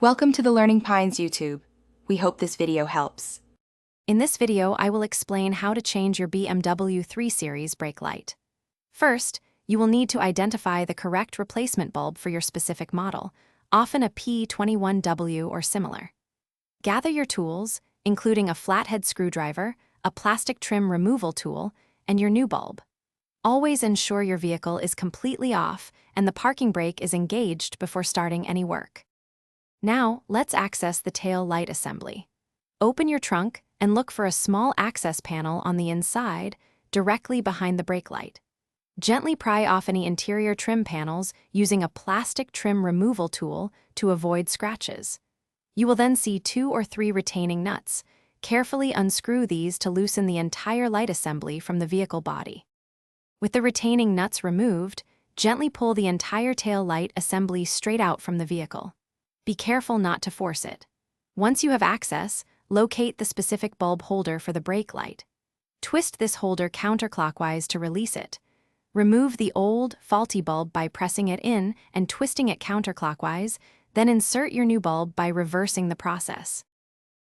Welcome to the Learning Pines YouTube. We hope this video helps. In this video, I will explain how to change your BMW 3 Series brake light. First, you will need to identify the correct replacement bulb for your specific model, often a P21W or similar. Gather your tools, including a flathead screwdriver, a plastic trim removal tool, and your new bulb. Always ensure your vehicle is completely off and the parking brake is engaged before starting any work. Now, let's access the tail light assembly. Open your trunk and look for a small access panel on the inside, directly behind the brake light. Gently pry off any interior trim panels using a plastic trim removal tool to avoid scratches. You will then see 2 or 3 retaining nuts. Carefully unscrew these to loosen the entire light assembly from the vehicle body. With the retaining nuts removed, gently pull the entire tail light assembly straight out from the vehicle. Be careful not to force it. Once you have access, locate the specific bulb holder for the brake light. Twist this holder counterclockwise to release it. Remove the old, faulty bulb by pressing it in and twisting it counterclockwise, then insert your new bulb by reversing the process.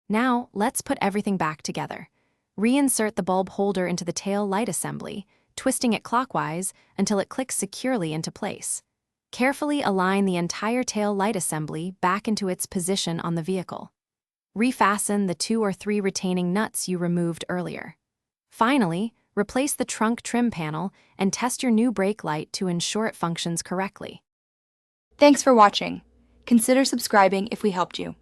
Now, let's put everything back together. Reinsert the bulb holder into the tail light assembly, twisting it clockwise until it clicks securely into place. Carefully align the entire tail light assembly back into its position on the vehicle. Refasten the 2 or 3 retaining nuts you removed earlier. Finally, replace the trunk trim panel and test your new brake light to ensure it functions correctly. Thanks for watching. Consider subscribing if we helped you.